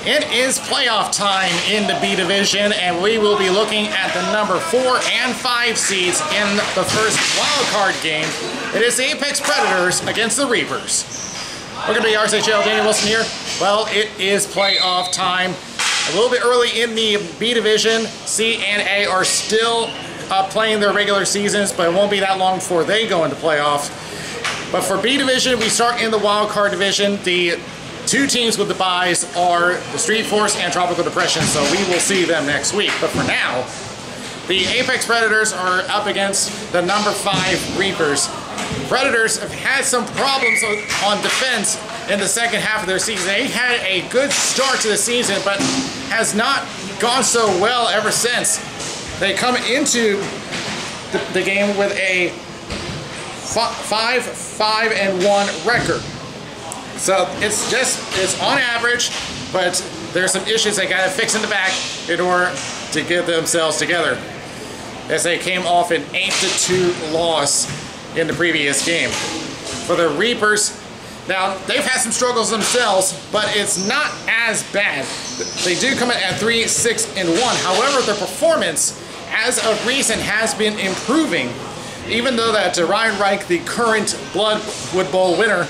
It is playoff time in the B division, and we will be looking at the number 4 and 5 seeds in the first wild card game. It is the Apex Predators against the Reapers. We're going to be RSHL, Daniel Wilson here. Well, it is playoff time. A little bit early in the B division. C and A are still playing their regular seasons, but it won't be that long before they go into playoffs. But for B division, we start in the wild card division. The two teams with the byes are the Street Force and Tropical Depression, so we will see them next week. But for now, the Apex Predators are up against the number 5 Reapers. Predators have had some problems on defense in the second half of their season. They had a good start to the season, but has not gone so well ever since. They come into the game with a 5-5-1 record. So it's on average, but there's some issues they gotta fix in the back in order to get themselves together, as they came off an 8-2 loss in the previous game. For the Reapers, now they've had some struggles themselves, but it's not as bad. They do come in at 3-6-1. However, their performance as of recent has been improving. Even though that Ryan Reich, the current Bloodwood Bowl winner,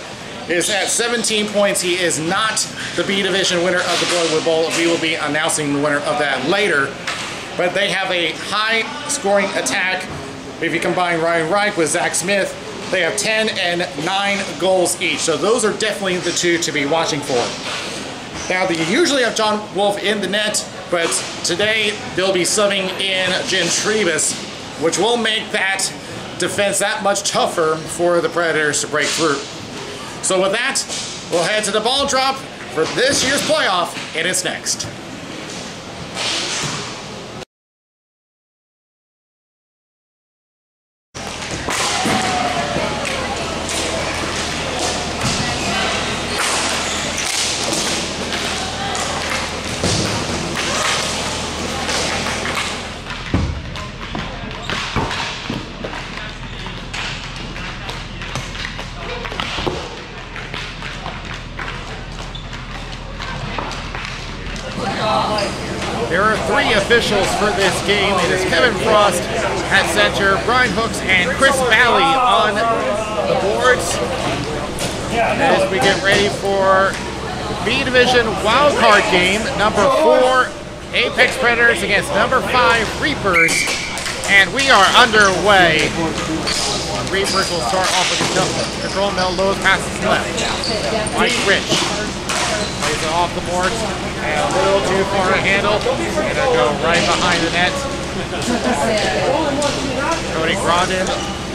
is at 17 points, he is not the B Division winner of the Bloodwood Bowl. We will be announcing the winner of that later. But they have a high-scoring attack. If you combine Ryan Reich with Zach Smith, they have 10 and 9 goals each. So those are definitely the two to be watching for. Now, they usually have John Wolf in the net, but today they'll be subbing in Jim Trebus, which will make that defense that much tougher for the Predators to break through. So with that, we'll head to the ball drop for this year's playoff, and it's next. There are 3 officials for this game. It is Kevin Frost at center, Brian Hooks, and Chris Valley on the boards. As we get ready for B Division wildcard game, number 4 Apex Predators against number 5 Reapers, and we are underway. Reapers will start off with the control. Mel Lowe's passes left. Mike Rich plays it off the boards. And a little too far to handle, and it'll go right behind the net. Cody Grondin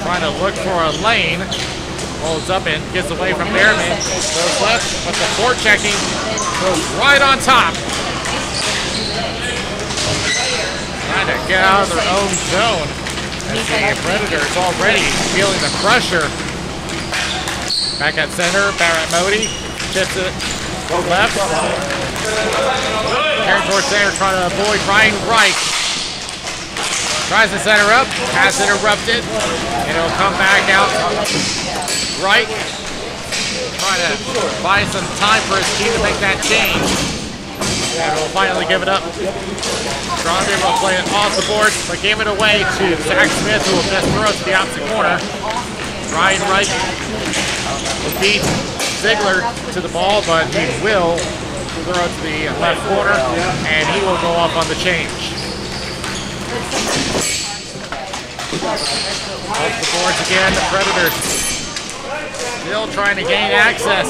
trying to look for a lane, holds up and gets away from Behrman, goes left, but the forechecking goes right on top. Trying to get out of their own zone. As the Predators already feeling the pressure. Back at center, Barrett Modi chips it. Go left. Carrying towards center, trying to avoid Ryan Reich. Tries to center up. Pass interrupted. And it'll come back out. Reich trying to buy some time for his team to make that change. And we'll finally give it up. Grondin will play it off the board, but gave it away to Zach Smith, who will best throw it to the opposite corner. Ryan Reich will beat Ziegler to the ball, but he will throw it to the left corner, and he will go off on the change. Off the boards again, the Predators still trying to gain access.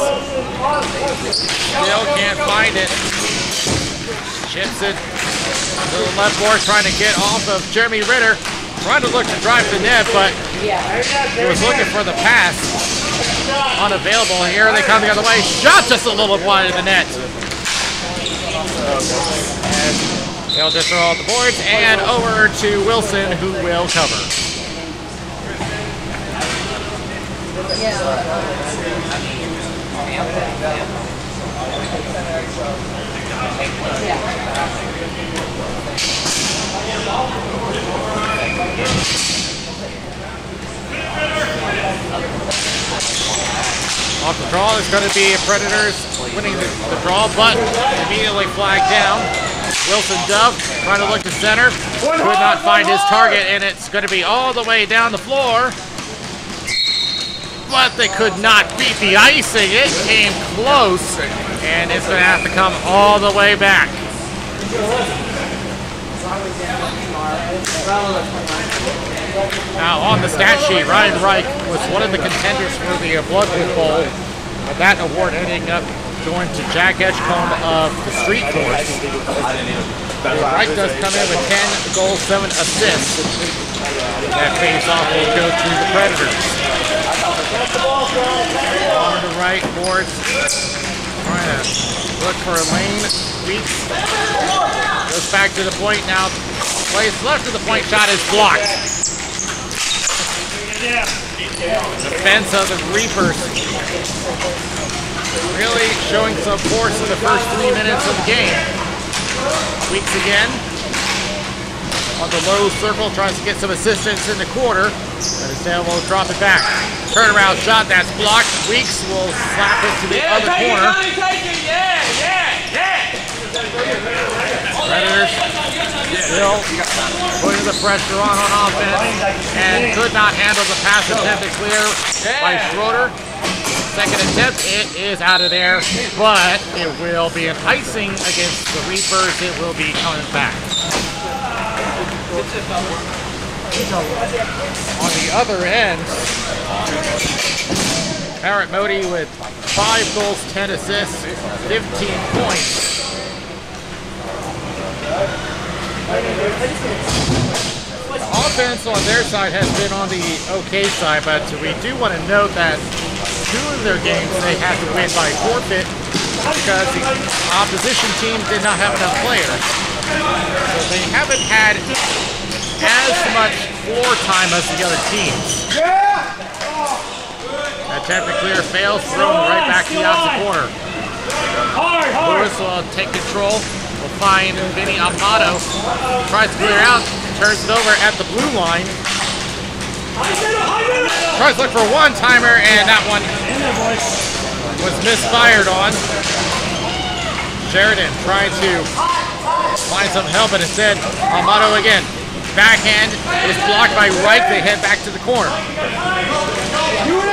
Still can't find it. Chips it to the left board, trying to get off of Jeremy Ritter. Trying to look to drive the net, but he was looking for the pass. Unavailable. Here they come the other way. Shot just a little wide of the net. And they'll just throw out the boards and over to Wilson, who will cover. Off the draw is going to be Predators winning the draw, but immediately flagged down. Wilson Dove trying to look to center, could not find his target, and it's going to be all the way down the floor. But they could not beat the icing. It came close, and it's going to have to come all the way back. Now on the stat sheet, Ryan Reich was one of the contenders for the Bloodwood Bowl. That award ending up going to Jack Edgecombe of the Street Force. Reich does come in with 10 goals, 7 assists. That face-off will go to the Predators. On the right boards, trying to look for a lane. Weeks goes back to the point now. Plays left of the point, shot is blocked. Defense of the Reapers really showing some force in the first 3 minutes of the game. Weeks again on the low circle, tries to get some assistance in the quarter, but instead will drop it back. Turnaround shot, that's blocked. Weeks will slap it to the other corner. Predators still putting the pressure on offense and could not handle the pass attempt to clear by Schroeder. Second attempt, it is out of there, but it will be an icing against the Reapers. It will be coming back. On the other end, Barrett Modi with 5 goals, 10 assists, 15 points. Offense on their side has been on the okay side, but we do want to note that 2 of their games they had to win by forfeit because the opposition team did not have enough players. So they haven't had as much floor time as the other teams. Attempt to clear fails, thrown right back to the opposite corner. Lewis will take control. Will find Vinny Amato. Tries to clear out, turns it over at the blue line. Tries to look for a one-timer, and that one was misfired on. Sheridan trying to find some help, but instead, Amato again. Backhand is blocked by Reich. They head back to the corner.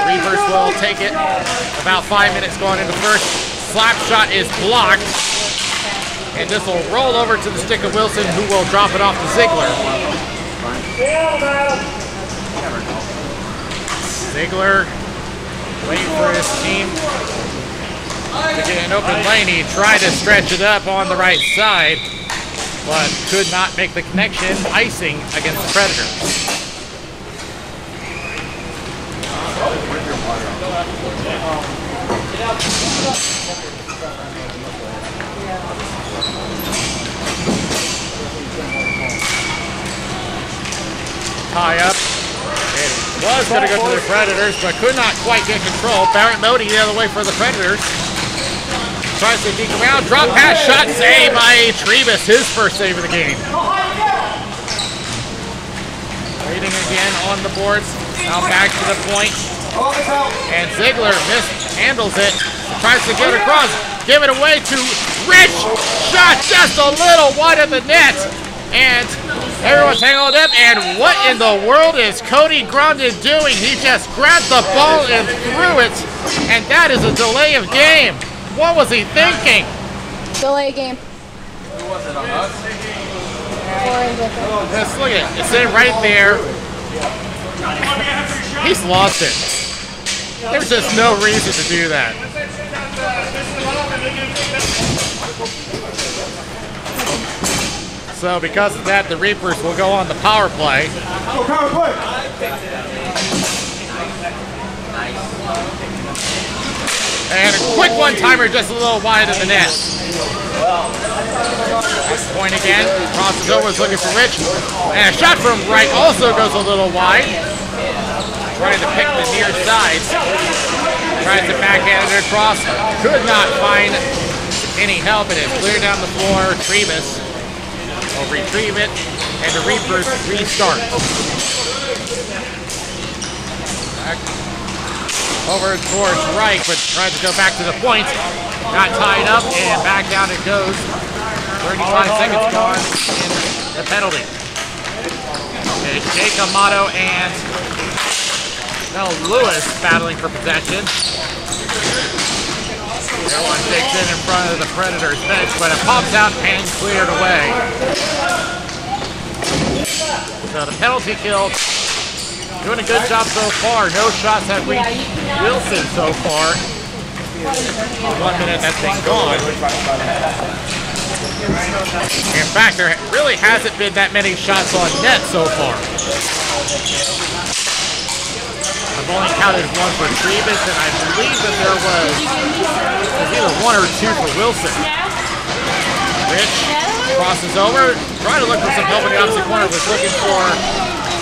Reapers will take it. About 5 minutes going into first. Slap shot is blocked. And this will roll over to the stick of Wilson, who will drop it off to Ziegler. Ziegler waiting for his team to get an open lane. He tried to stretch it up on the right side, but could not make the connection. Icing against the Predators. Tie up. It was going to go to the Predators, but could not quite get control. Barrett Modi the other way for the Predators. Tries to deke around, drop pass, shot, save by Trebus, his first save of the game. Waiting again on the boards, now back to the point. And Ziegler mishandles it, tries to get it across, give it away to Rich. Shot just a little wide of the net. And everyone's tangled up, and what in the world is Cody Grondin doing? He just grabbed the ball and threw it, and that is a delay of game. What was he thinking? Delay game. Who was it, on us? Just look at it. It's sitting right there. He's lost it. There's just no reason to do that. So because of that, the Reapers will go on the power play. And a quick one-timer just a little wide of the net. Point again, crosses over, is looking for Rich. And a shot from Reich also goes a little wide. Trying to pick the near sides. Tries to backhand it across. Could not find any help, and it cleared down the floor. Trebus will retrieve it, and the Reapers restart. Back over towards Reich, but tries to go back to the point. got tied up, and back down it goes. 35 seconds gone in the penalty. Okay, Jake Amato and Mel Lewis battling for possession. Everyone digs in front of the Predators bench, but it pops out and cleared away. So the penalty kill, doing a good job so far. No shots have reached Wilson so far. 1 minute that's been gone. In fact, there really hasn't been that many shots on net so far. I've only counted one for Trevis, and I believe that there was either one or two for Wilson. Rich crosses over, trying to look for some help in the opposite corner, was looking for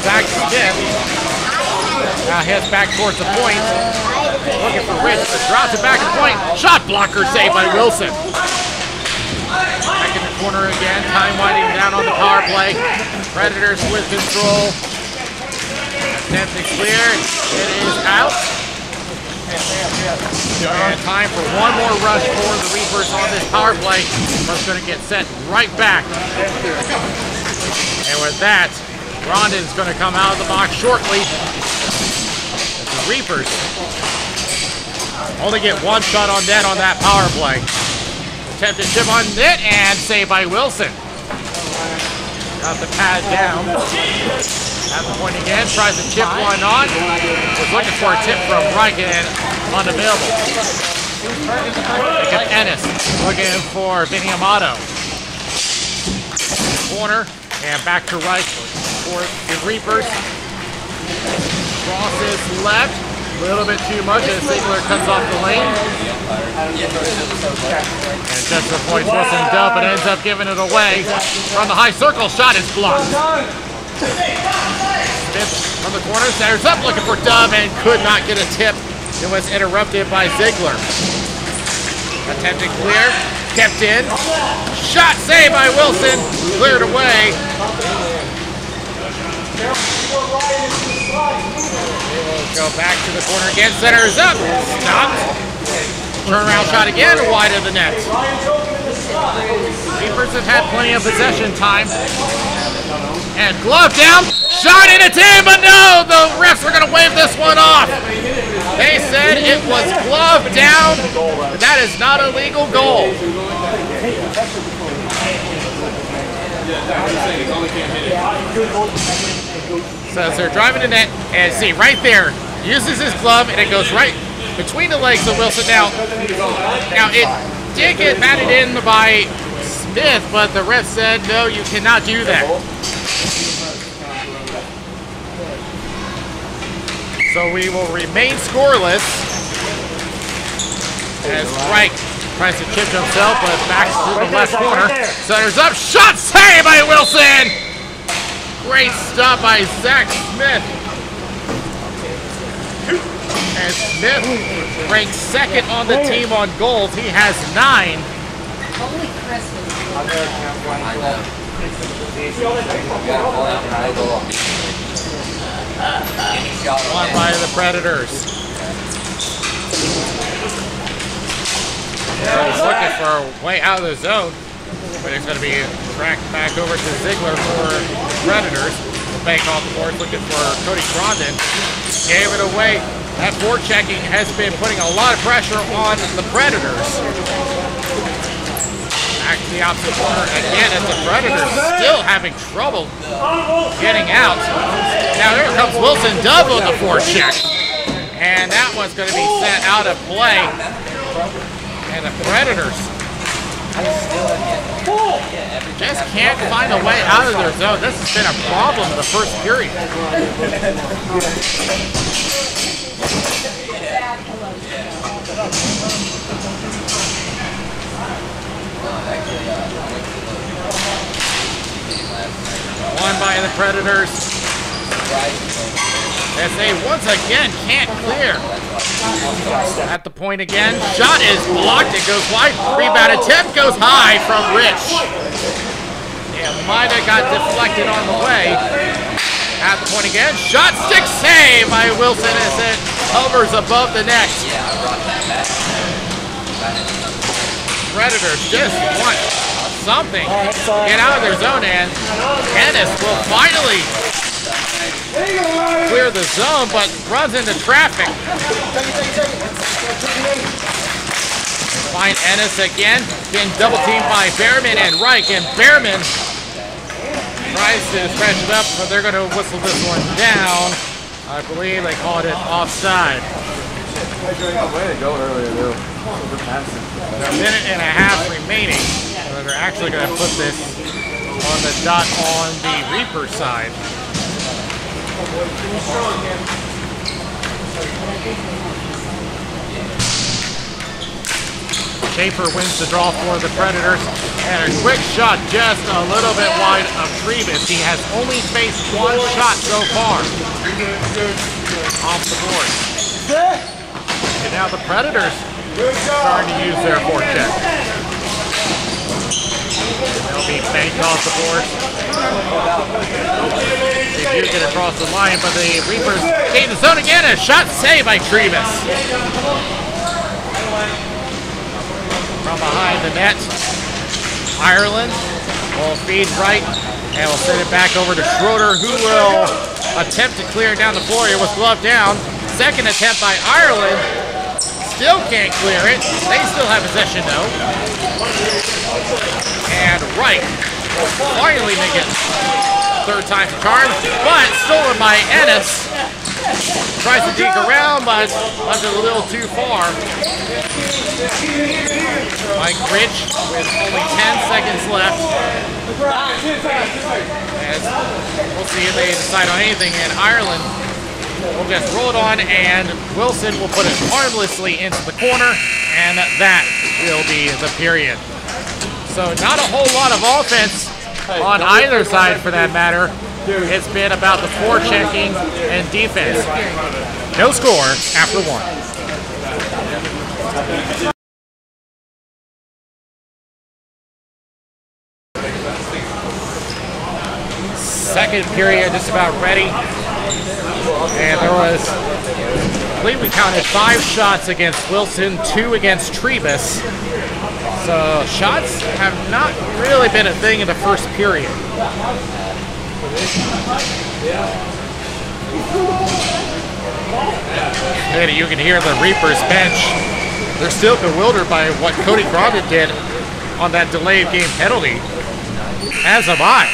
Zach Smith. Now heads back towards the point, looking for Rich, but drops it back to the point. Shot blocker saved by Wilson. Back in the corner again, time winding down on the power play. Predators with control. Attempt to clear, it is out. And time for one more rush for the Reapers on this power play. We're going to get set right back. And with that, Rondon's going to come out of the box shortly. The Reapers only get one shot on net on that power play. Attempted chip on net and saved by Wilson. Got the pad down. At the point again, tries to chip one on. Was looking for a tip from Reich and unavailable. Pick up Ennis, looking for Vinny Amato. Corner, and back to Reich for the Reapers. Crosses left, a little bit too much as Ziegler cuts off the lane. And just the point, Wilson dump, but ends up giving it away. From the high circle, shot is blocked. Smith from the corner, centers up, looking for Dub, and could not get a tip. It was interrupted by Ziegler. Attempted clear, kept in. Shot saved by Wilson, cleared away. Go back to the corner again, centers up, stopped. Turnaround shot again, wide of the net. Reapers have had plenty of possession time. And glove down, shot in, it's in, but no, the refs are going to wave this one off. They said it was glove down, but that is not a legal goal. So as they're driving the net, and see right there, uses his glove, and it goes right between the legs of Wilson. Now it did get batted in by Smith, but the ref said, no, you cannot do that. So we will remain scoreless as Reich tries to chip himself, but back to the left corner. Centers up, shot saved by Wilson! Great stop by Zach Smith. And Smith ranks second on the team on goals. He has 9. Holy Christmas. One by the Predators. He's looking for a way out of the zone, but it's going to be tracked back over to Ziegler for Predators. The bank off the board, looking for Cody Grondin. Gave it away. That forechecking has been putting a lot of pressure on the Predators. Back to the opposite corner again as the Predators still having trouble getting out. Now here comes Wilson Dove on the forecheck. And that one's going to be sent out of play. And the Predators just can't find a way out of their zone. This has been a problem in the first period. One by the Predators. As they once again can't clear. At the point again. Shot is blocked. It goes wide. Rebound attempt goes high from Rich. Yeah, might have got deflected on the way. At the point again. Shot stick save by Wilson as it hovers above the net. Predators just want something to get out of their zone, and Ennis will finally clear the zone, but runs into traffic. Find Ennis again, being double teamed by Behrman and Reich, and Behrman tries to scratch it up, but they're going to whistle this one down. I believe they called it offside. Way to go earlier, though. A minute and a half remaining. So they're actually going to put this on the dot on the Reaper side. Schaefer wins the draw for the Predators, and a quick shot just a little bit wide of Trevis. He has only faced one shot so far off the board. And now the Predators starting to use their forecheck. They'll be banked off the board. They do get across the line, but the Reapers gain the zone again. A shot saved by Trevis. From behind the net, Ireland will feed right and will send it back over to Schroeder, who will attempt to clear down the floor here with glove down. Second attempt by Ireland. Still can't clear it. They still have possession though. And Wright will finally make it third time for charm, but stolen by Ennis. Tries to deke around, but left it a little too far. Mike Rich with only 10 seconds left. As we'll see if they decide on anything, and Ireland will just roll it on, and Wilson will put it harmlessly into the corner, and that will be the period. So not a whole lot of offense on either side for that matter. It's been about the forechecking and defense. No score after one. Second period just about ready. And there was, I believe we counted 5 shots against Wilson, 2 against Trevis. So shots have not really been a thing in the first period. And you can hear the Reapers bench. They're still bewildered by what Cody Grondin did on that delayed game penalty. As am I.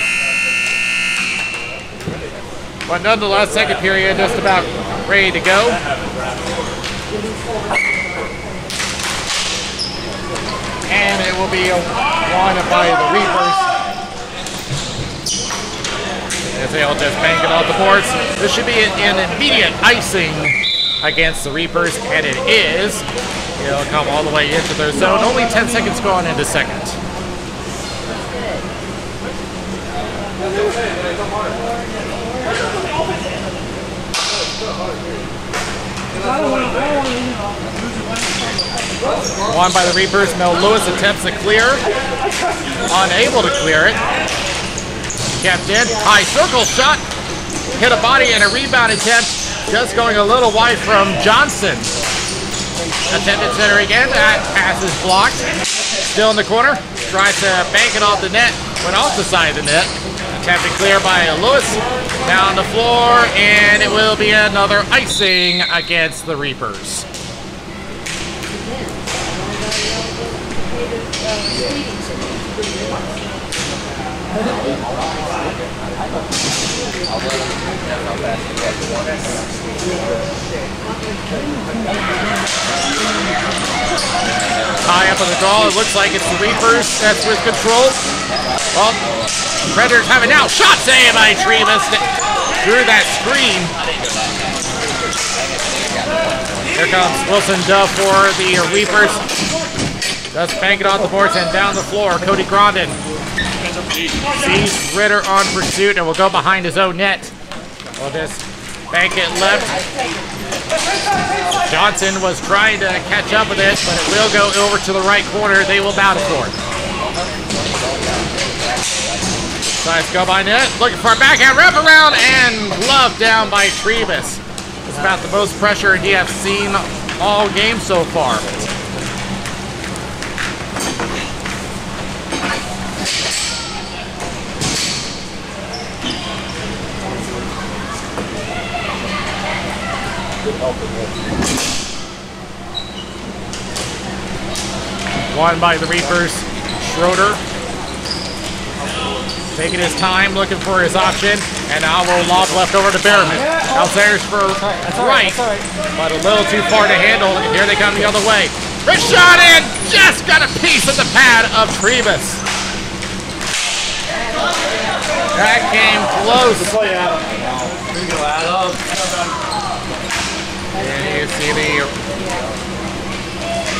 But nonetheless, second period just about ready to go. And it will be won by the Reapers. As they'll just bank it off the boards. This should be an immediate icing against the Reapers, and it is. It'll come all the way into their zone. Only 10 seconds going into second. Won by the Reapers. Mel Lewis attempts to clear. Unable to clear it. Kept in. High circle shot. Hit a body and a rebound attempt. Just going a little wide from Johnson. Attempted center again. That pass is blocked. Still in the corner. Tries to bank it off the net. Went off the side of the net. Attempted clear by Lewis. Down the floor. And it will be another icing against the Reapers. Tie up on the draw. It looks like it's the Reapers that's with control. Well, Predators have it now. Shot saved by Trevis through that screen. Here comes Wilson Dove for the Reapers. Just bank it off the boards and down the floor. Cody Grondin sees Ritter on pursuit and will go behind his own net. We'll just bank it left. Johnson was trying to catch up with it, but it will go over to the right corner. They will battle for it. Tries to go by net, looking for a backhand wraparound, and gloved down by Trevis. It's about the most pressure he has seen all game so far. Won by the Reapers. Schroeder taking his time, looking for his option, and now will lob left over to Behrman. Outsiders for right, but a little too far to handle. And here they come the other way. Rich shot in, just got a piece of the pad of Trebus. That came close. And you see the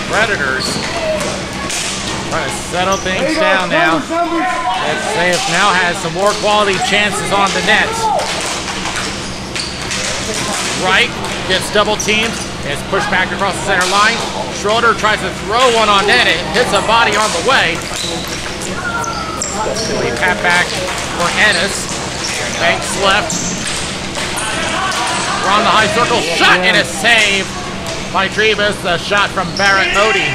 Predators trying to settle things down now. Let's say it now has some more quality chances on the net. Wright gets double teamed. It's pushed back across the center line. Schroeder tries to throw one on net. It hits a body on the way. We pat back for Ennis. Banks left. We're on the high circle. Shot and a save by Trebus. The shot from Barrett Modi.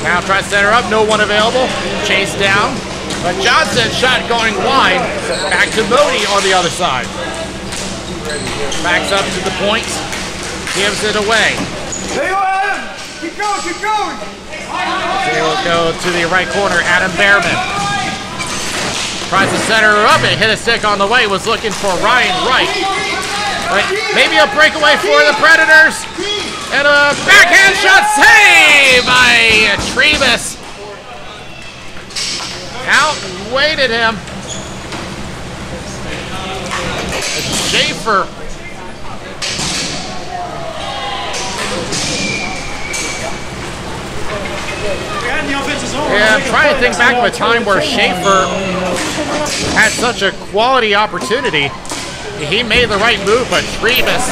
Now tries to set her up, no one available. Chase down, but Johnson shot going wide. Back to Modi on the other side. Backs up to the point, gives it away. There you go, Adam! Keep going, keep going! They will go to the right corner, Adam Behrman. Tries to set her up, it hit a stick on the way, was looking for Ryan Wright. But maybe a breakaway for the Predators. And a backhand shot save by Trebus. Outweighted him. Schaefer. Yeah, I'm trying to think back of a time where Schaefer had such a quality opportunity. He made the right move, but Trebus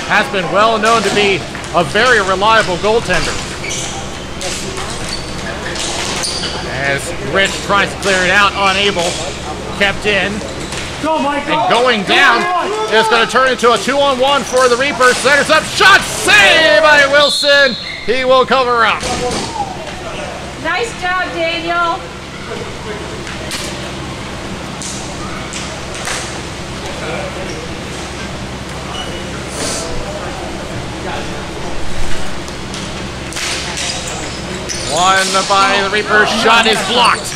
has been well known to be a very reliable goaltender. As Rich tries to clear it out, unable, kept in, and going down, it's going to turn into a 2-on-1 for the Reapers. Centers up, shot, save by Wilson. He will cover up. Nice job, Daniel. One by the Reapers, shot is blocked.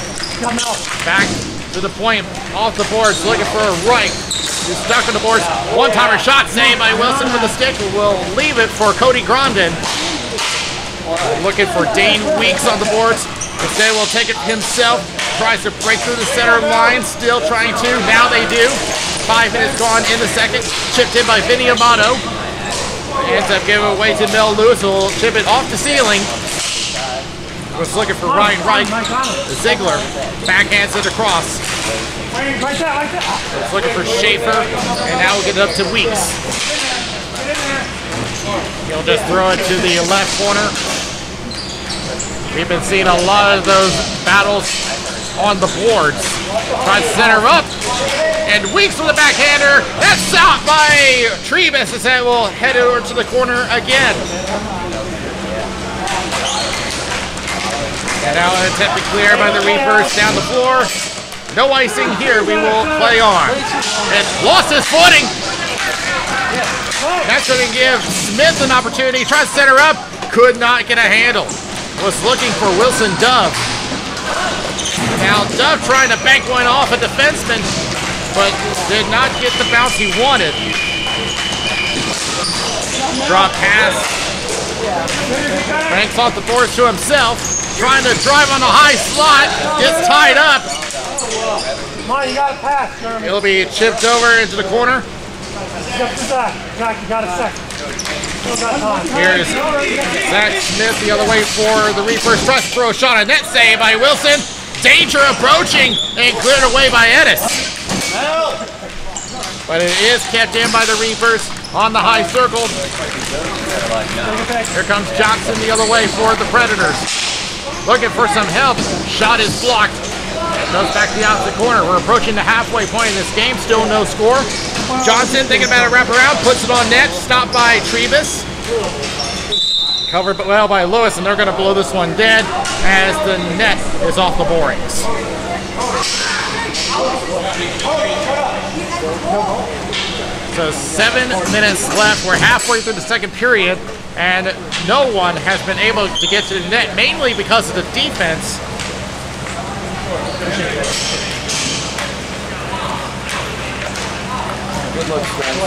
Back to the point, off the boards, looking for a right. He's stuck on the boards. One-timer shot saved by Wilson with the stick. Will leave it for Cody Grondin. Looking for Dane Weeks on the boards. Instead will take it himself. Tries to break through the center line. Still trying to. Now they do. 5 minutes gone in the second. Chipped in by Vinny Amato. Ends up giving away to Mel Lewis. Will chip it off the ceiling. Was looking for Ryan Wright. Ziegler backhands it across. Was looking for Schaefer, and now we'll get it up to Weeks. He'll just throw it to the left corner. We've been seeing a lot of those battles on the boards. Tries to center up, and Weeks with a backhander. That's out by Trebus, as that will head over to the corner again. And now an attempt to clear by the Reapers down the floor. No icing here, we will play on. And lost his footing. That's going to give Smith an opportunity. Tries to set her up, could not get a handle. Was looking for Wilson Dove. Now Dove trying to bank one off a defenseman, but did not get the bounce he wanted. Drop pass. Banks off the boards to himself. Trying to drive on the high slot, gets tied up. Come on, you got to pass, Jeremy. It'll be chipped over into the corner. Step to that. Jack, you got a second. Here's Zach Smith the other way for the Reapers. Tries to throw a shot, a net save by Wilson. Danger approaching and cleared away by Ennis. But it is kept in by the Reapers on the high circle. Here comes Johnson the other way for the Predators. Looking for some help. Shot is blocked. Goes back to the opposite corner. We're approaching the halfway point in this game. Still no score. Johnson thinking about a wraparound. Puts it on net. Stopped by Trebus. Covered well by Lewis, and they're going to blow this one dead as the net is off the boards. So So 7 minutes left. We're halfway through the second period, and no one has been able to get to the net, mainly because of the defense.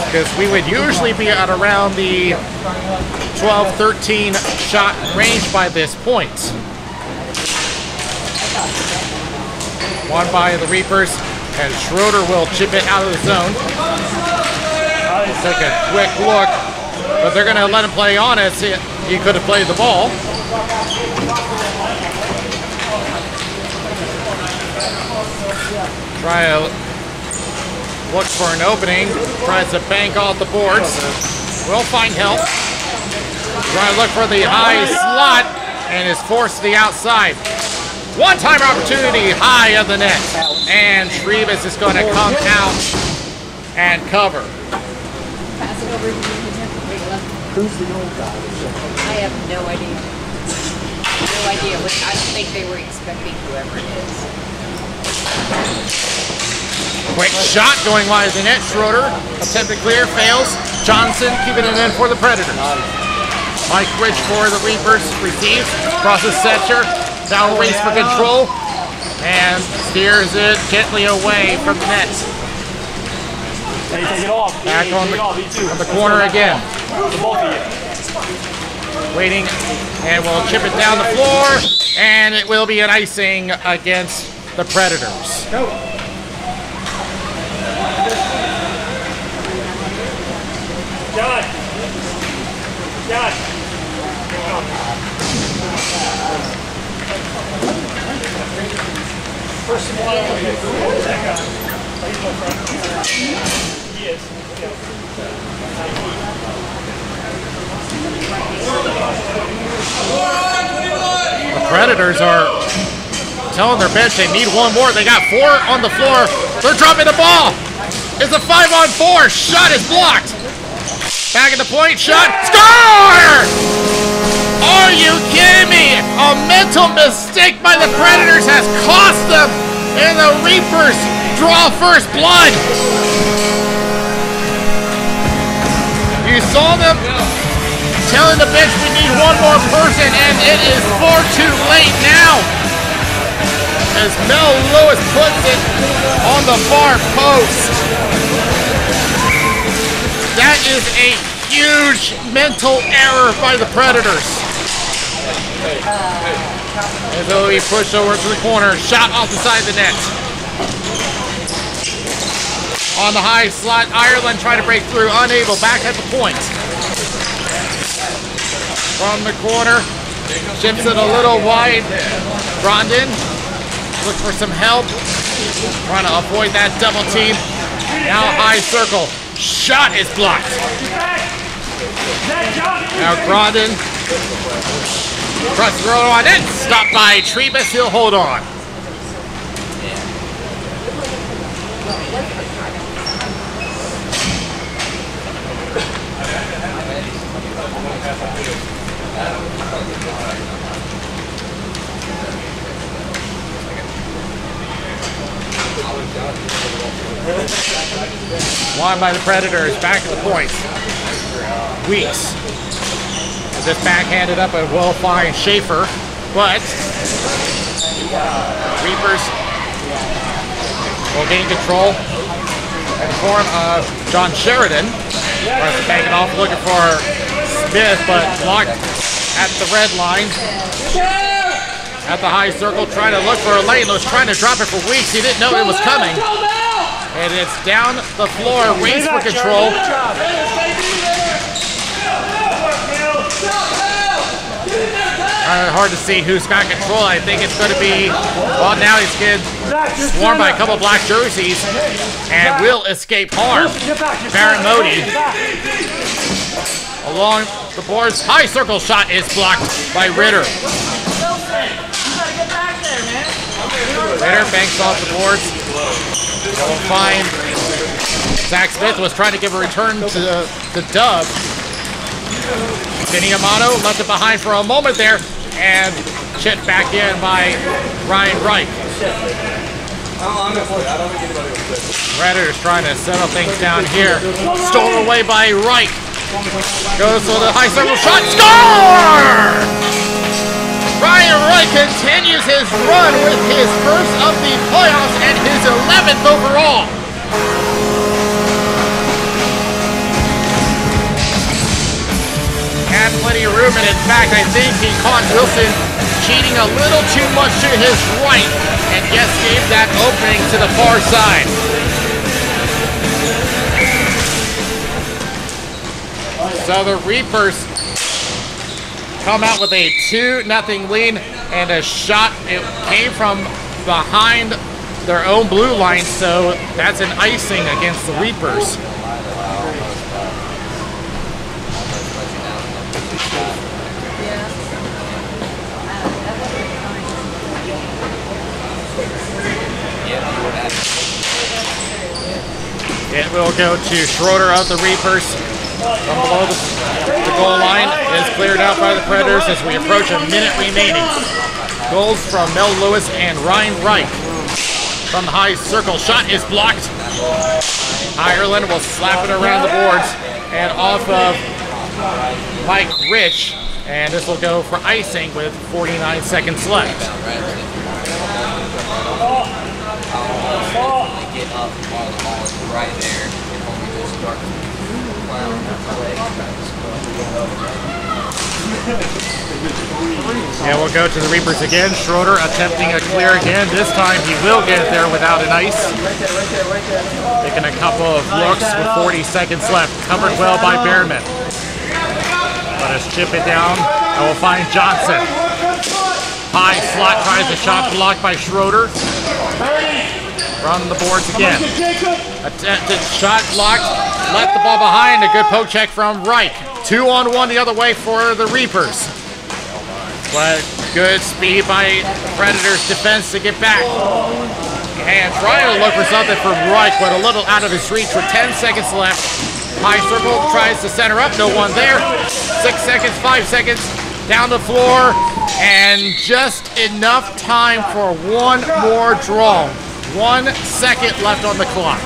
Because we would usually be at around the 12-13 shot range by this point. Won by the Reapers, and Schroeder will chip it out of the zone. Take a quick look, but they're going to let him play on it. See, he could have played the ball. Try to look for an opening. Tries to bank off the boards. Will find help. Try to look for the high slot and is forced to the outside. One-time opportunity high of the net. And Shrevas is going to come out and cover. Pass it over to you. Who's the old guy? I have no idea. No idea. I don't think they were expecting whoever it is. Quick shot going wide of the net. Schroeder, attempted clear, fails. Johnson keeping it in for the Predators. Mike Rich for the Reapers receives, crosses Setcher, down race for control, and steers it gently away from the net. Hey, take it off. Back on the corner again. Waiting, and we'll chip it down the floor, and it will be an icing against the Predators. Go. John. First of all, he is. The Predators are telling their bench they need one more. They got 4 on the floor. They're dropping the ball. It's a 5-on-4. Shot is blocked. Back at the point. Shot. Score! Are you kidding me? A mental mistake by the Predators has cost them, and the Reapers draw first blood. You saw them telling the bench we need one more person, and it is far too late now. As Mel Lewis puts it on the far post. That is a huge mental error by the Predators. As though he pushed over to the corner, shot off the side of the net. On the high slot, Ireland trying to break through, unable, back at the point. From the corner, chips it a little wide. Grondin looks for some help, trying to avoid that double team. Now high circle, shot is blocked. Now Grondin tries to throw it on it, stopped by Trebus, he'll hold on. Won by the Predators, back at the point. Weeks. This backhanded up and will find Schaefer, but Reapers will gain control in the form of John Sheridan. Tries to bank it off, looking for Smith, but blocked at the red line. At the high circle, trying to look for a lane. Was trying to drop it for Weeks. He didn't know it was coming. And it's down the floor, race for control. Hard to see who's got control. I think it's going to be, well, now he's getting swarmed by a couple black jerseys and will escape harm. Baron Modi along the boards. High circle shot is blocked by Ritter. Ritter banks off the boards. We'll find Zach Smith was trying to give a return to the dub. Vinny Amato left it behind for a moment there and chipped back in by Ryan Wright. Predators trying to settle things down here. Stolen away by Reich. Goes for the high circle shot. Score! Ryan Reich continues his run with his first of the playoffs and his 11th overall. Had plenty of room, and in fact, I think he caught Wilson cheating a little too much to his right, and yes, gave that opening to the far side. So the Reapers come out with a 2-0 lead, and a shot, it came from behind their own blue line, so that's an icing against the Reapers. It will go to Schroeder of the Reapers. From below the goal line is cleared out by the Predators as we approach a minute remaining. Goals from Mel Lewis and Ryan Wright. From the high circle, shot is blocked. Ireland will slap it around the boards and off of Mike Rich, and this will go for icing with 49 seconds left. Get up while the ball is right there and only just start And we'll go to the Reapers again. Schroeder attempting a clear again. This time he will get it there without an ice. Taking a couple of looks with 40 seconds left. Covered well by Behrman. Let us chip it down and we'll find Johnson. High slot tries a shot blocked by Schroeder. From the boards again. Attempted shot blocked. Left the ball behind. A good poke check from Reich. 2-on-1 the other way for the Reapers. But good speed by Predators defense to get back. And trying to look for something from Reich, but a little out of his reach with 10 seconds left. High circle tries to center up. No one there. 6 seconds, 5 seconds. Down the floor. And just enough time for one more draw. 1 second left on the clock.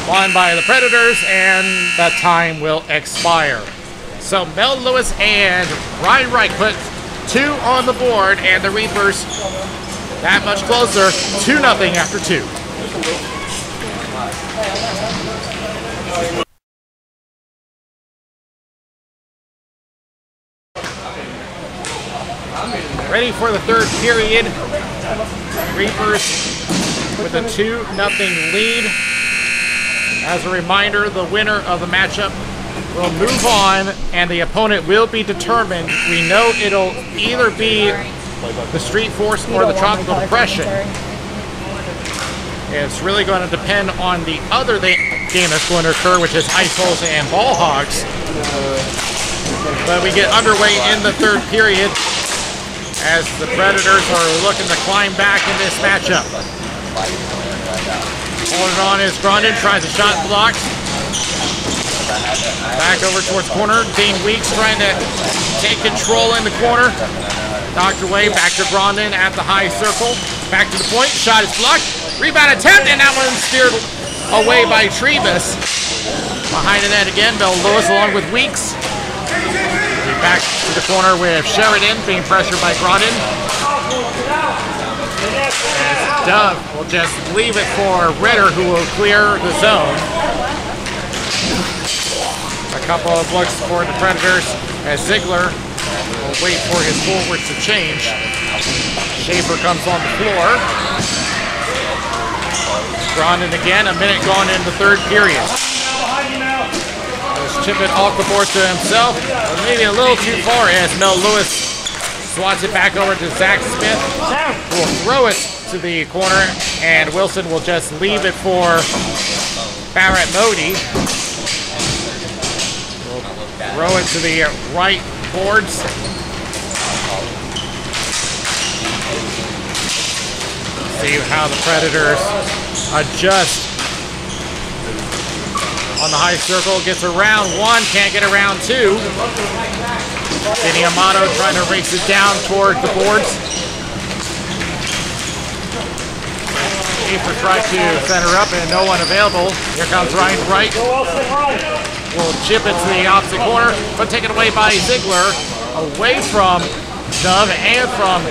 Won by the Predators, and the time will expire. So Mel Lewis and Ryan Wright put 2 on the board, and the Reapers that much closer, 2-0 after 2. Ready for the third period. Reapers with a 2-0 lead. As a reminder, the winner of the matchup will move on and the opponent will be determined. We know it'll either be the Street Force or the Tropical Depression. It's really going to depend on the other game that's going to occur, which is Ice Holes and Ball Hogs. But we get underway in the third period as the Predators are looking to climb back in this matchup. Holding on is Grondin, tries a shot blocked. Back over towards corner. Dean Weeks trying to take control in the corner. Knocked away, back to Grondin at the high circle. Back to the point, shot is blocked. Rebound attempt, and that one steered away by Trebus. Behind the net again, Mel Lewis along with Weeks. Back to the corner with Sheridan being pressured by Grondin. As Dove will just leave it for Ritter, who will clear the zone. A couple of looks for the Predators as Ziegler will wait for his forwards to change. Schaefer comes on the floor. Grondin again, a minute gone in the third period. Let's chip it off the board to himself. Maybe a little too far as Mel Lewis swats it back over to Zach Smith, who will throw it to the corner, and Wilson will just leave it for Barrett Modi. We'll throw it to the right boards. See how the Predators adjust on the high circle. Gets around one, can't get around two. Vinny Amato trying to race it down toward the boards. Schaefer tried to center up and no one available. Here comes Ryan Wright. Will chip it to the opposite corner, but taken away by Ziegler. Away from Dove and from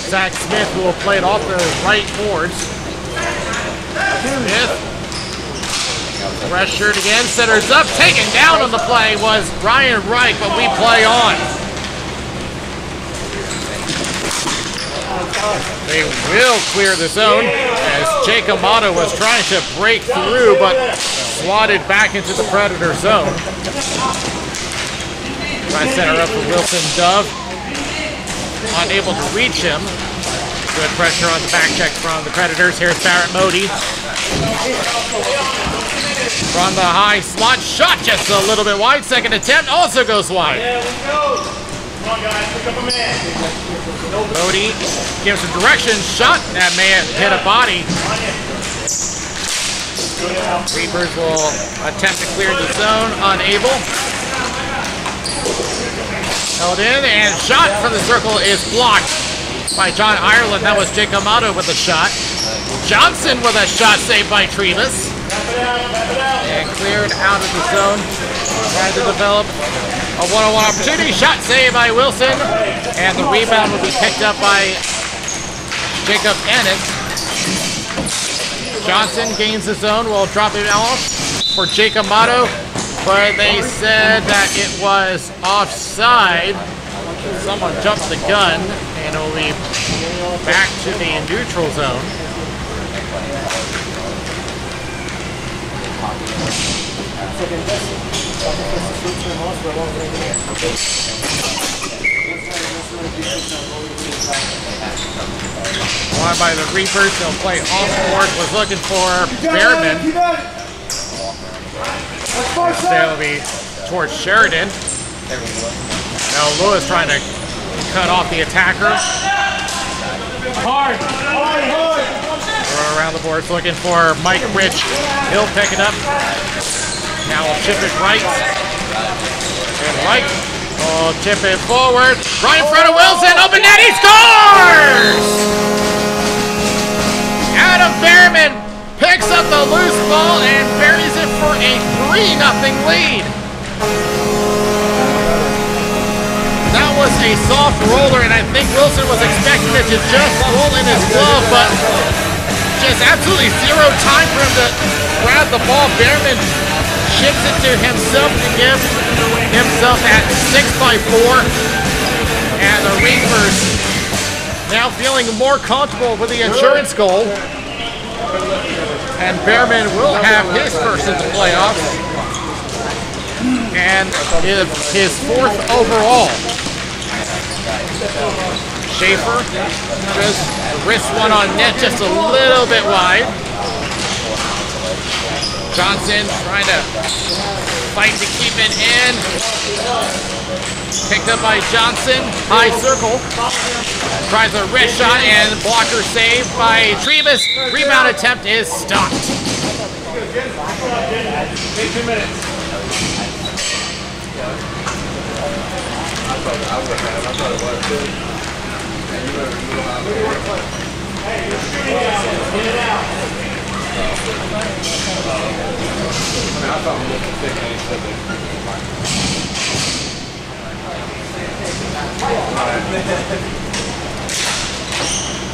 Zach Smith, who will play it off the right boards. Smith, pressured again, centers up, taken down on the play was Ryan Wright, but we play on. They will clear the zone as Jake Amato was trying to break through, but swatted back into the Predator zone. Trying to center up for Wilson Dove. Unable to reach him. Good pressure on the back check from the Predators. Here's Barrett Modi. From the high slot, shot just a little bit wide. Second attempt also goes wide. Come on, guys, pick up a man. Modi gives a direction, shot. That may have hit a body. Reapers will attempt to clear the zone, unable. Held in, and shot from the circle is blocked by John Ireland. That was Jake Amato with a shot. Johnson with a shot saved by Tribus. And cleared out of the zone. Trying to develop a one-on-one opportunity. Shot saved by Wilson. And the rebound will be picked up by Jacob Ennis. Johnson gains the zone. Will drop it off for Jake Amato. But they said that it was offside. Someone jumped the gun. And it will be back to the neutral zone. Won by the Reapers. They'll play off board. Was looking for Behrman. That'll be towards Sheridan. Now Lewis trying to cut off the attacker. Hard. Throw around the boards looking for Mike Rich. He'll pick it up. Now we'll chip it right. And Wright will chip it forward. Right in front of Wilson. Open net. He scores! Adam Behrman picks up the loose ball and buries it for a 3-0 lead. That was a soft roller, and I think Wilson was expecting it to just roll in his glove, but just absolutely zero time for him to grab the ball. Behrman chips it to himself to give himself at 6x4. And the Reapers now feeling more comfortable with the insurance goal. And Behrman will have his first in the playoffs. And his 4th overall. Schaefer just wrist one on net just a little bit wide. Johnson trying to fight to keep it in. Picked up by Johnson. High circle. Tries a wrist shot and blocker saved by Tribus. Rebound attempt is stopped. 2 minutes. Hey, you're shooting down. Get it out.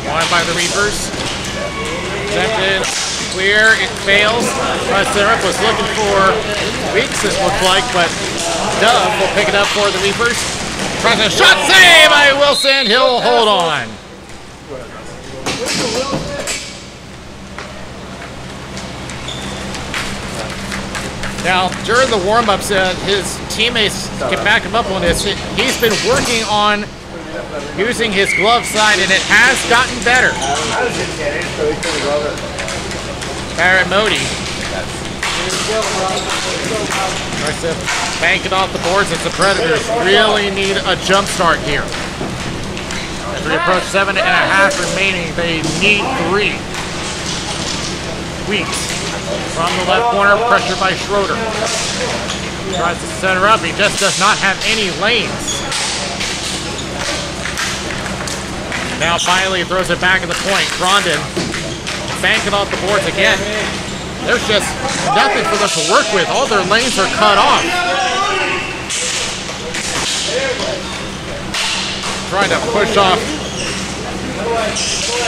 Won by the Reapers. Attempted clear, it fails. Setup was looking for Weeks, it looked like, but Dove will pick it up for the Reapers. Tries a shot save by Wilson. He'll hold on. Now, during the warm-ups, his teammates can back him up on this. He's been working on using his glove side, and it has gotten better. Barrett Modi. Tries to bank it off the boards as the Predators really need a jump start here. As we approach 7.5 remaining, they need 3. Weeks. From the left corner, pressured by Schroeder. Tries to center up, he just does not have any lanes. Now finally throws it back at the point. Grondin banking off the boards again. There's just nothing for them to work with. All their lanes are cut off. Trying to push off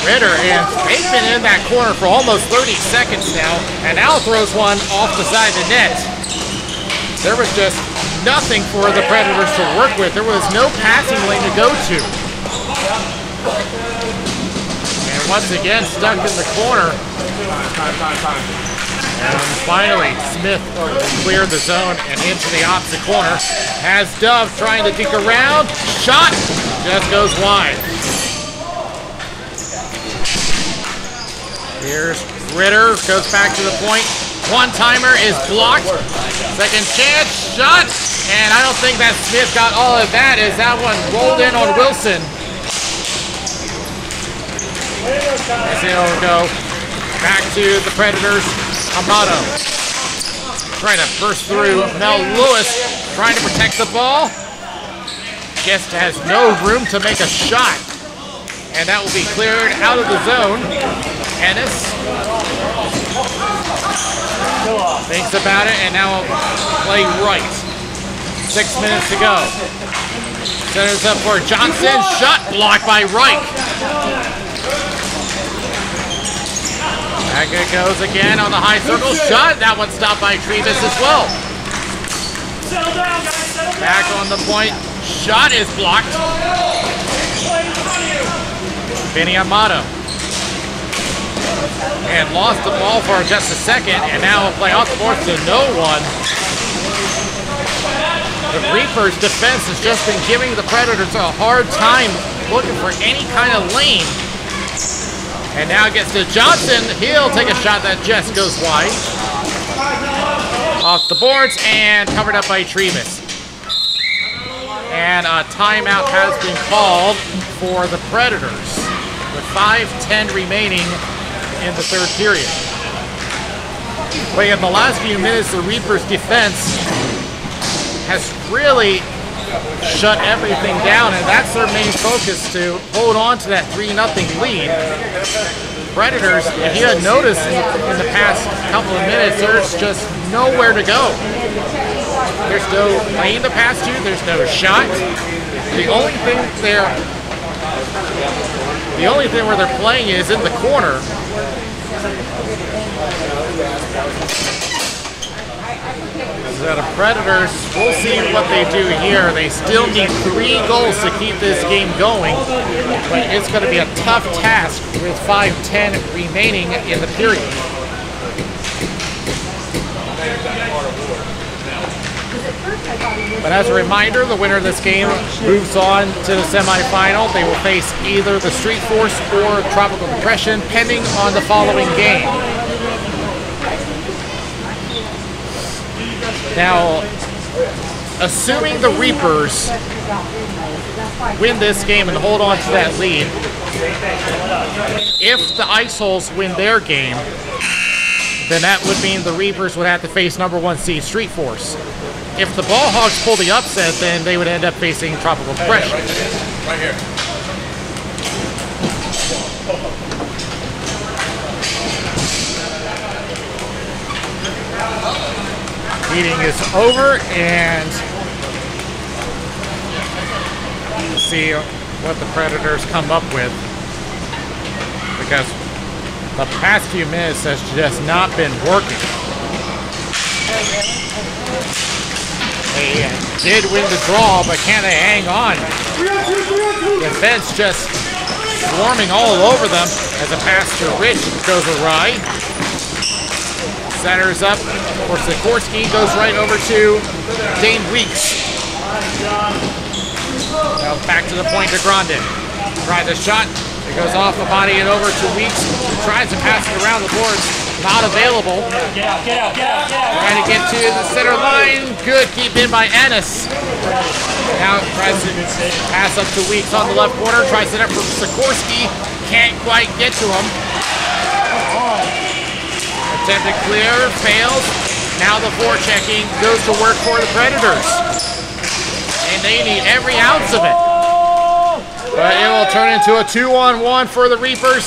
Ritter, and they've been in that corner for almost 30 seconds now, and now throws one off the side of the net. There was just nothing for the Predators to work with. There was no passing lane to go to. And once again, stuck in the corner. And finally, Smith cleared the zone and into the opposite corner. Has Dove trying to dig around. Shot just goes wide. Here's Ritter, goes back to the point. One-timer is blocked. Second chance, shot. And I don't think that Smith got all of that as that one rolled in on Wilson. As he'll go back to the Predators. Amato trying to burst through. Mel Lewis trying to protect the ball. Just has no room to make a shot. And that will be cleared out of the zone. Ennis thinks about it and now play right. 6 minutes to go. Centers up for Johnson. Shot blocked by Reich. Back it goes again on the high circle. Shot. That one stopped by Trevis as well. Back on the point. Shot is blocked. Vinny Amato. And lost the ball for just a second. And now a play off the board to no one. The Reapers' defense has just been giving the Predators a hard time looking for any kind of lane. And now it gets to Johnson. He'll take a shot that just goes wide. Off the boards and covered up by Trevis. And a timeout has been called for the Predators with 5:10 remaining in the third period. But in the last few minutes, the Reapers' defense has really shut everything down, and that's their main focus, to hold on to that 3-0 lead. Predators, if you had noticed in the past couple of minutes, there's just nowhere to go. There's no lane to pass to, there's no shot. The only thing where they're playing is in the corner. So the Predators, we'll see what they do here. They still need 3 goals to keep this game going, but it's going to be a tough task with 5:10 remaining in the period. But as a reminder, the winner of this game moves on to the semifinal. They will face either the Street Force or Tropical Depression, pending on the following game. Now, assuming the Reapers win this game and hold on to that lead, if the Ice Holes win their game, then that would mean the Reapers would have to face #1 seed Street Force. If the Ball Hogs pull the upset, then they would end up facing Tropical Depression. Right here. Meeting is over, and see what the Predators come up with, because the past few minutes has just not been working. They did win the draw, but can they hang on? Defense just swarming all over them as a pass to Rich goes awry. Centers up for Sikorsky, goes right over to Dane Weeks. Now back to the point to Grondin. Tries a shot, it goes off the body and over to Weeks. Tries to pass it around the boards, not available. Get out. Trying to get to the center line, good keep in by Ennis. Now tries to pass up to Weeks on the left corner, tries it up for Sikorsky, can't quite get to him. Attempted clear, fails. Now the forechecking goes to work for the Predators. And they need every ounce of it. But it will turn into a 2-on-1 for the Reapers.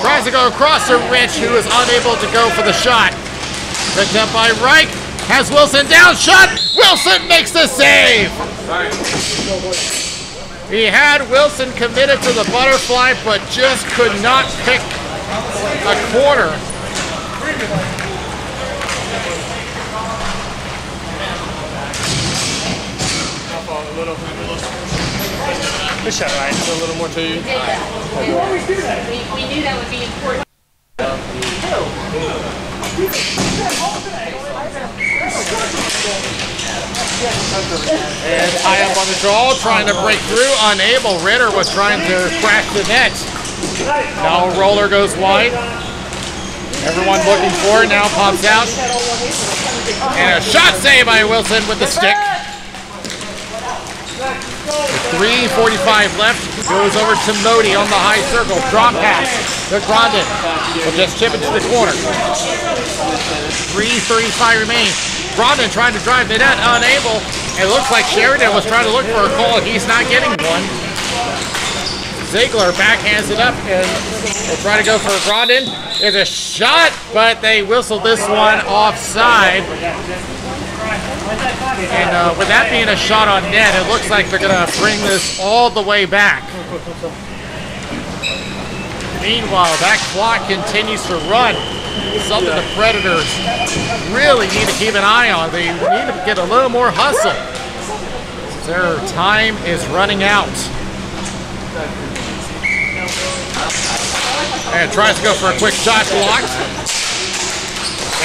Tries to go across to Rich, who is unable to go for the shot. Picked up by Reich. Has Wilson down, shot. Wilson makes the save. He had Wilson committed to the butterfly, but just could not pick a corner. Good shot, Ryan. A little more to you. We knew that would be important. And tie up on the draw, trying to break through, unable. Ritter was trying to crack the net. Now roller goes wide. Everyone looking for it, now pops out. And a shot save by Wilson with the stick. With 3:45 left, goes over to Modi on the high circle. Drop pass to Grondin. Will just chip it to the corner. 3:35 remaining. Grondin trying to drive the net, unable. It looks like Sheridan was trying to look for a call, and he's not getting one. Ziegler backhands it up and will try to go for Grondin. There's a shot, but they whistled this one offside. And with that being a shot on net, it looks like they're going to bring this all the way back. Meanwhile, that clock continues to run. Something the Predators really need to keep an eye on. They need to get a little more hustle. Their time is running out. And tries to go for a quick shot, blocked.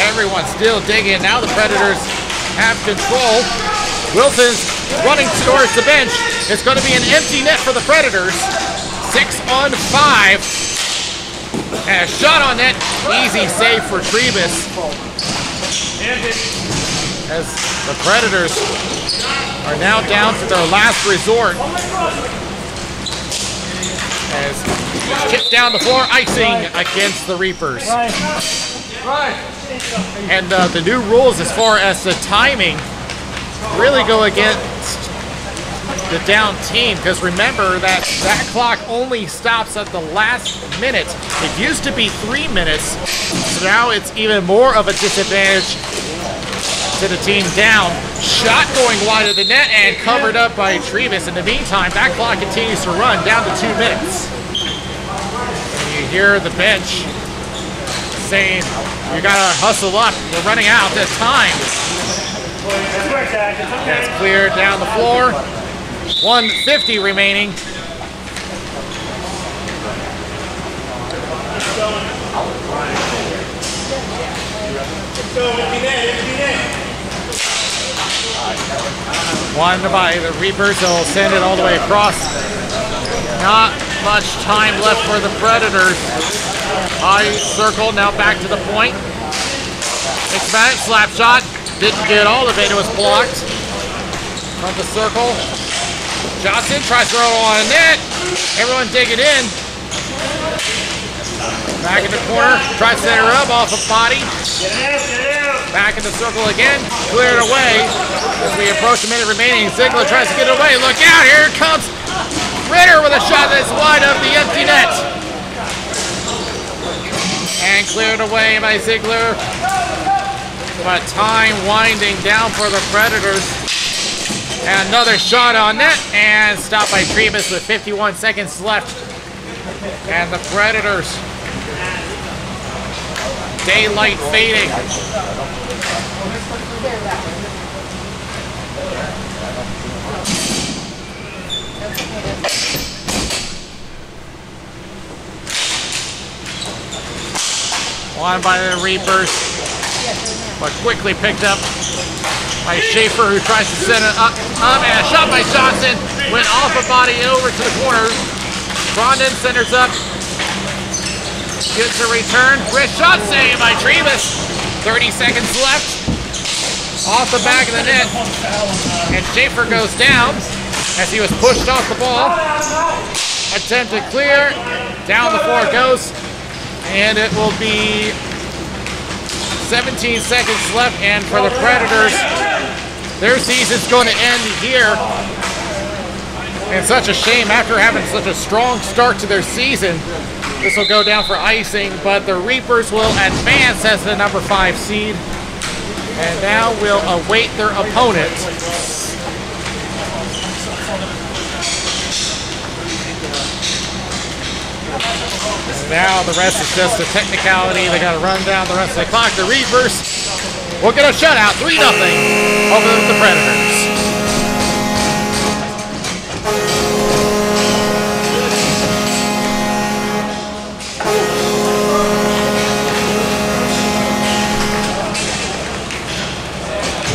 Everyone's still digging. Now the Predators have control. Wilson's running towards the bench. It's going to be an empty net for the Predators. 6-on-5. And a shot on net. Easy save for Trebus. As the Predators are now down to their last resort. As chipped down the floor, icing against the Reapers. And the new rules as far as the timing really go against the down team, because remember that clock only stops at the last minute. It used to be 3 minutes, so now it's even more of a disadvantage to the team down. Shot going wide of the net and covered up by Trebus. In the meantime, that clock continues to run down to 2 minutes. And you hear the bench saying, you gotta hustle up, we're running out of time. That's cleared down the floor. 1:50 remaining. Won by the Reapers, they'll send it all the way across. Not much time left for the Predators. High circle, now back to the point. It's back, slap shot. Didn't get all of it, it was blocked. From the circle. Johnson tries to throw it on net. Everyone digging in. Back in the corner, tries to set her up off a body. Back in the circle again, cleared away. As we approach a minute remaining, Ziegler tries to get it away. Look out, here comes Ritter with a shot that's wide of the empty net. And cleared away by Ziegler. But time winding down for the Predators. And another shot on net and stopped by Trebus with 51 seconds left. And the Predators, daylight fading. Won by the Reapers, but quickly picked up by Schaefer, who tries to send it up, and a shot by Johnson went off a body over to the corner. Grondin centers up, gets a return, wrist shot save by Trebus. 30 seconds left, off the back of the net, and Schaefer goes down as he was pushed off the ball. Attempt to clear, down the floor it goes, and it will be 17 seconds left, and for the Predators, their season's going to end here. And such a shame after having such a strong start to their season. This will go down for icing, but the Reapers will advance as the number 5 seed. And now we'll await their opponent. Now the rest is just a technicality. They got to run down the rest of the clock. The Reapers will get a shutout, 3-0 over the Predators.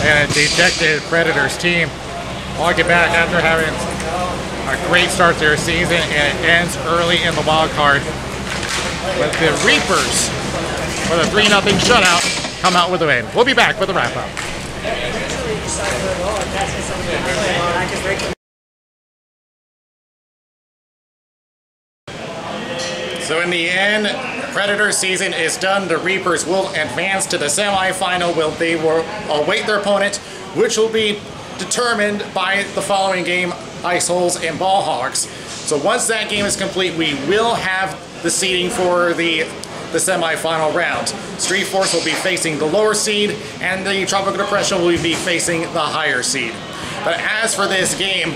And a dejected Predators team will get back after having a great start to their season, and it ends early in the wild card. But the Reapers, with a 3-0 shutout, come out with a win. We'll be back with a wrap-up. So in the end, Predator season is done. The Reapers will advance to the semifinal. They will await their opponent, which will be determined by the following game, Ice Holes and Ball Hogs. So once that game is complete, we will have the seeding for the semifinal round. Street Force will be facing the lower seed, and the Tropical Depression will be facing the higher seed. But as for this game,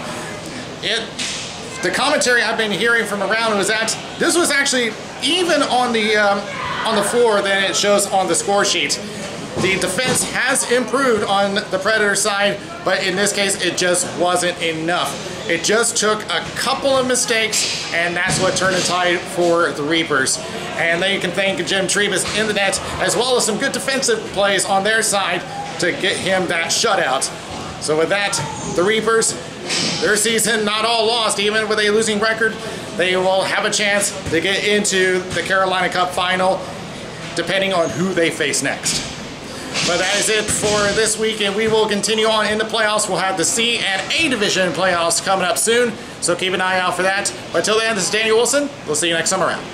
the commentary I've been hearing from around was that this was actually even on the floor than it shows on the score sheet. The defense has improved on the Predator side, but in this case, it just wasn't enough. It just took a couple of mistakes, and that's what turned the tide for the Reapers. And then you can thank Jim Trebus in the net, as well as some good defensive plays on their side to get him that shutout. So with that, the Reapers, their season not all lost. Even with a losing record, they will have a chance to get into the Carolina Cup final, depending on who they face next. But that is it for this week, and we will continue on in the playoffs. We'll have the C and A division playoffs coming up soon, so keep an eye out for that. But until then, this is Daniel Wilson. We'll see you next time around.